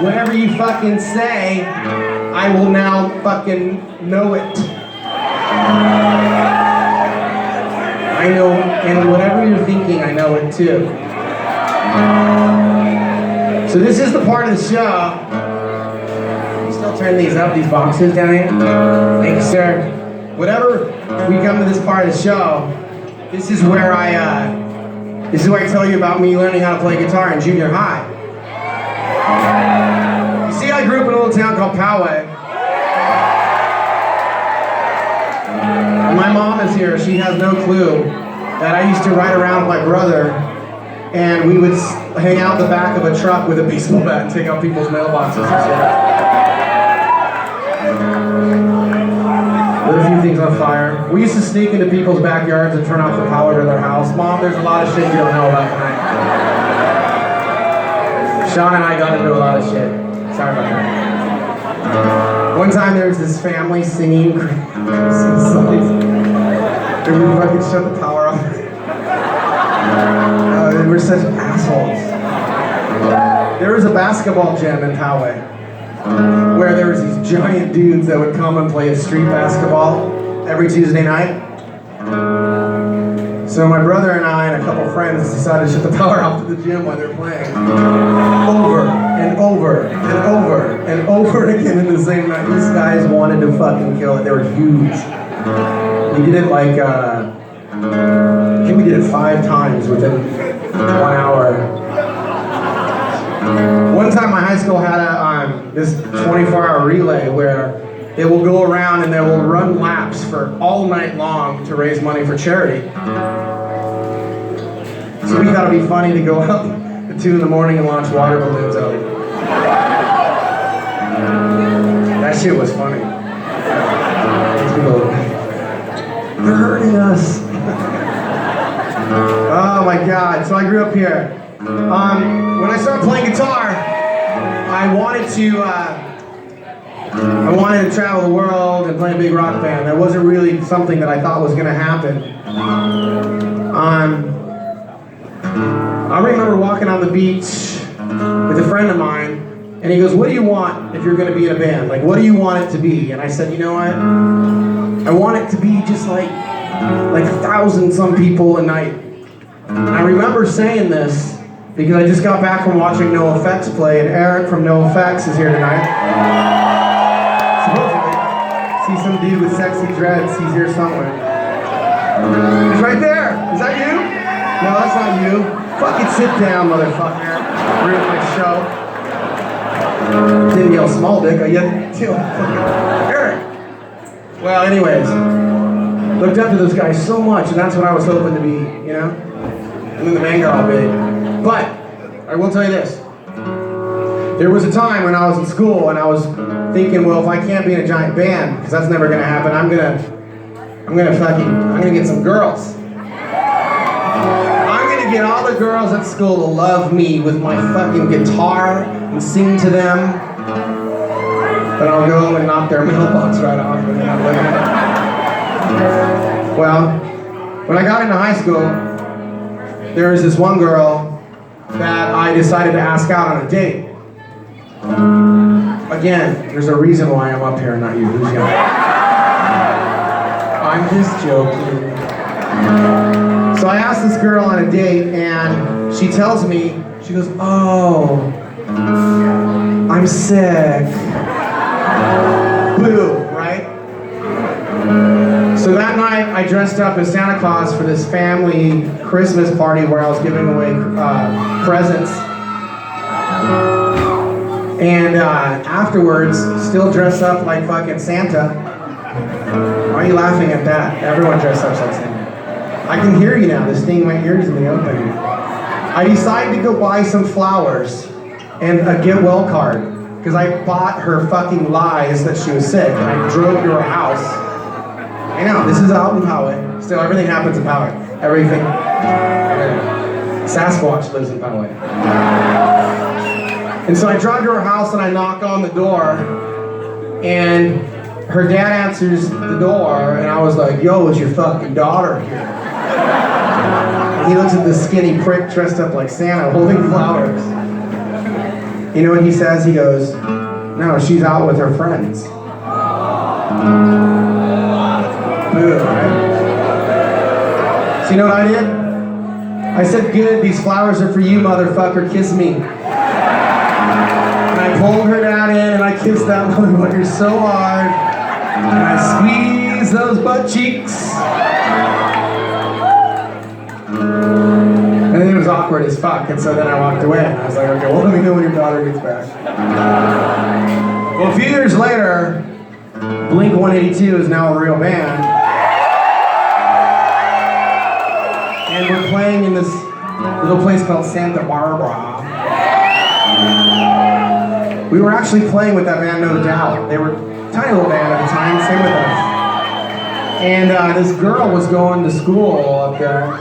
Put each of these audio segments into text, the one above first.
whatever you fucking say, I will now fucking know it. I know, and whatever you're thinking, I know it too. So this is the part of the show. You still turn these up, these boxes down here? Thank you, sir. Whatever we come to this part of the show, this is where I tell you about me learning how to play guitar in junior high. You see, I grew up in a little town called Poway. My mom is here. She has no clue that I used to ride around with my brother, and we would hang out the back of a truck with a baseball bat and take out people's mailboxes and shit. Lit a few things on fire. We used to sneak into people's backyards and turn off the power to their house. Mom, there's a lot of shit you don't know about tonight. Sean and I got into a lot of shit. Sorry about that. One time there was this family singing Christmas songs, and we fucking shut the power off. They were such assholes. There was a basketball gym in Poway where there was these giant dudes that would come and play a street basketball every Tuesday night. So my brother and I and a couple friends decided to shut the power off to the gym while they were playing. Over and over and over and over again in the same night. These guys wanted to fucking kill it. They were huge. We did it like, I think we did it 5 times within 1 hour. One time my high school had this 24-hour relay where they will go around and they will run laps for all night long to raise money for charity. So we thought it'd be funny to go up at 2 in the morning and launch water balloons out. That shit was funny. They're hurting us. Oh my God, so I grew up here. When I started playing guitar, I wanted to travel the world and play a big rock band. That wasn't really something that I thought was gonna happen. I remember walking on the beach with a friend of mine, and he goes, "What do you want if you're gonna be in a band? Like, what do you want it to be?" And I said, "You know what? I want it to be just like 1,000 some people a night." And I remember saying this because I just got back from watching NoFX play, and Eric from NoFX is here tonight. Supposedly. See some dude with sexy dreads, he's here somewhere. He's right there. Is that you? No, that's not you. Fucking sit down, motherfucker. Ruined my show. Didn't yell small dick, I yelled Eric. Well, anyways, looked up to those guys so much, and that's what I was hoping to be, you know? And then the man got all big. But I will tell you this. There was a time when I was in school and I was thinking, well, if I can't be in a giant band, because that's never gonna happen, I'm gonna get some girls. I'm gonna get all the girls at school to love me with my fucking guitar and sing to them. But I'll go home and knock their mailbox right off when they're not looking at it. Well, when I got into high school, there was this one girl that I decided to ask out on a date. Again, there's a reason why I'm up here and not you. Who's young? I'm just joking. So I asked this girl on a date, and she tells me, she goes, "Oh, I'm sick." Boo, right? So that night, I dressed up as Santa Claus for this family Christmas party where I was giving away presents. And afterwards, still dressed up like fucking Santa. Why are you laughing at that? Everyone dressed up like Santa. I can hear you now. This thing in my ears in the open. I decided to go buy some flowers and a get well card because I bought her fucking lies that she was sick, and I drove to her house. I know, this is out in Poway. Still, everything happens in Poway. Everything. Sasquatch lives in Poway. And so I drive to her house and I knock on the door, and her dad answers the door, and I was like, "Yo, is your fucking daughter here?" And he looks at this skinny prick dressed up like Santa holding flowers. You know what he says? He goes, no, she's out with her friends. Boo, right? So you know what I did? I said, good, these flowers are for you, motherfucker, kiss me. And I pulled her down in and I kissed that motherfucker so hard. And I squeezed those butt cheeks. And then it was awkward as fuck, and so then I walked away. And I was like, okay, well, let me know when your daughter gets back. Well, a few years later, Blink-182 is now a real band. And we're playing in this little place called Santa Barbara. We were actually playing with that band, No Doubt. They were a tiny little band at the time, same with us. And this girl was going to school up there.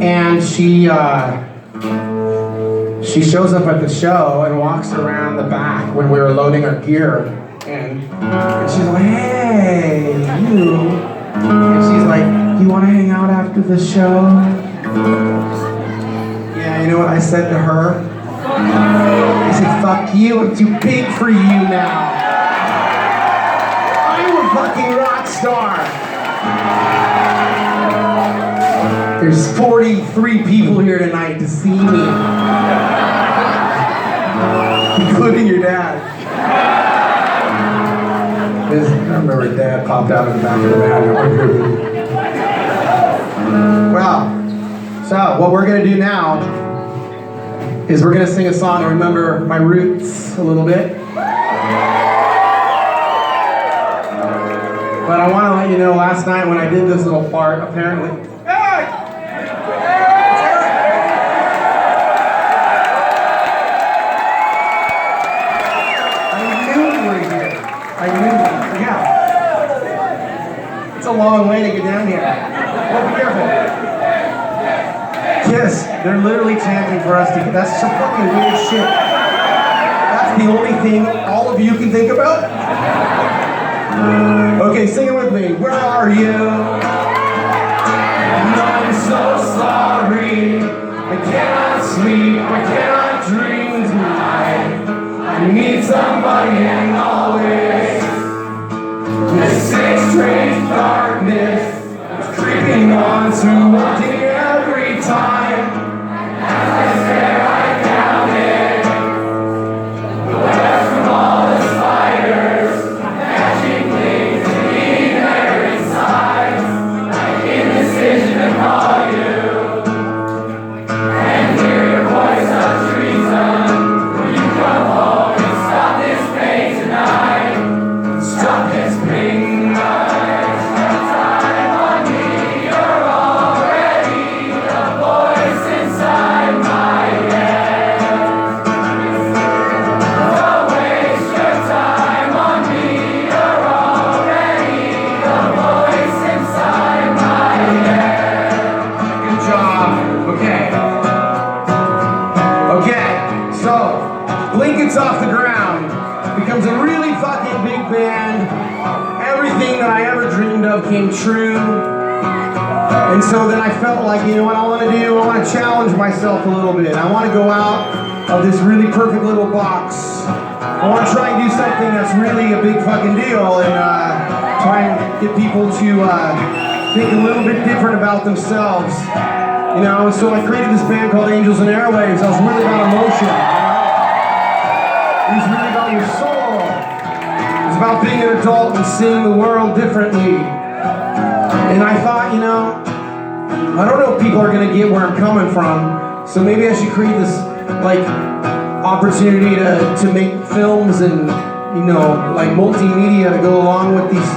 And she shows up at the show and walks around the back when we were loading our gear. And she's like, hey, you. And she's like, you want to hang out after the show? Yeah, you know what I said to her? I said, fuck you, I'm too big for you now. I'm a fucking rock star. There's 43 people here tonight to see me. Including your dad. I remember Dad popped out of the back of the van. Well, so what we're going to do now is we're going to sing a song and remember my roots a little bit. But I want to let you know, last night when I did this little part, apparently... It's a long way to get down here. Well, be careful. Kiss, they're literally chanting for us to get. That's some fucking weird shit. That's the only thing all of you can think about? Okay, sing it with me. Where are you? I'm so sorry. I cannot sleep, I cannot dream tonight. I need somebody and always. This strange darkness is creeping on to wanting every time. As I stare, I count it. The web from all the spiders, magic things being there inside. Like indecision to call you and hear your voice of treason. Will you come home and stop this pain tonight? Stop this pain. Off the ground, becomes a really fucking big band. Everything that I ever dreamed of came true. And so then I felt like, you know what I want to do? I want to challenge myself a little bit. I want to go out of this really perfect little box. I want to try and do something that's really a big fucking deal and try and get people to think a little bit different about themselves. You know, so I created this band called Angels and Airwaves. I was really about emotion. It's really about your soul. It's about being an adult and seeing the world differently. And I thought, you know, I don't know if people are going to get where I'm coming from, so maybe I should create this, like, opportunity to make films and, you know, like multimedia to go along with these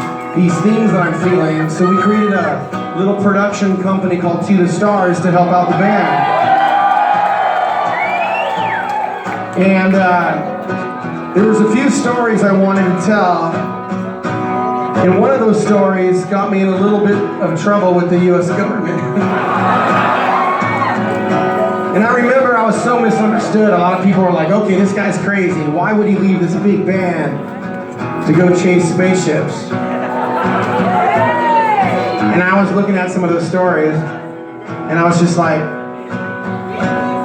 things that I'm feeling. So we created a little production company called To The Stars to help out the band. And, there was a few stories I wanted to tell, and one of those stories got me in a little bit of trouble with the U.S. government. And I remember I was so misunderstood. A lot of people were like, okay, this guy's crazy. Why would he leave this big band to go chase spaceships? And I was looking at some of those stories, and I was just like,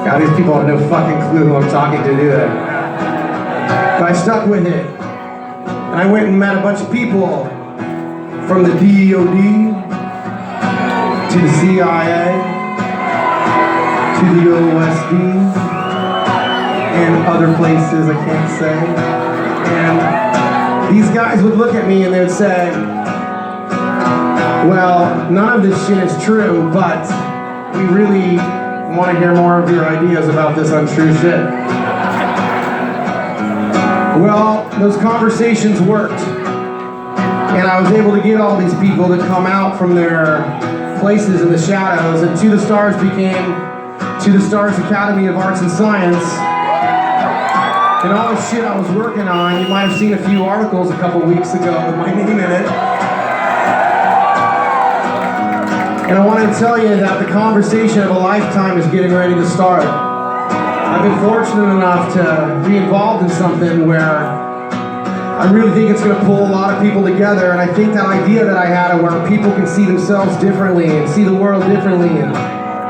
God, these people have no fucking clue who I'm talking to, do they? But I stuck with it. And I went and met a bunch of people from the DOD to the CIA to the OSD and other places I can't say. And these guys would look at me and they would say, well, none of this shit is true, but we really want to hear more of your ideas about this untrue shit. Well, those conversations worked. And I was able to get all these people to come out from their places in the shadows, and To the Stars became To the Stars Academy of Arts and Science. And all the shit I was working on, you might have seen a few articles a couple weeks ago with my name in it. And I wanted to tell you that the conversation of a lifetime is getting ready to start. I've been fortunate enough to be involved in something where I really think it's going to pull a lot of people together, and I think that idea that I had of where people can see themselves differently and see the world differently and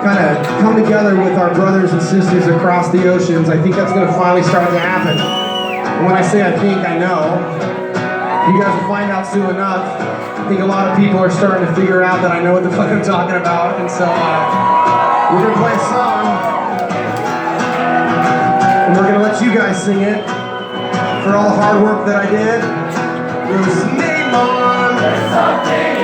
kind of come together with our brothers and sisters across the oceans, I think that's going to finally start to happen. And when I say I think, I know. You guys will find out soon enough. I think a lot of people are starting to figure out that I know what the fuck I'm talking about, and so we're going to play a song, and we're going to let you guys sing it. For all the hard work that I did, it was name on.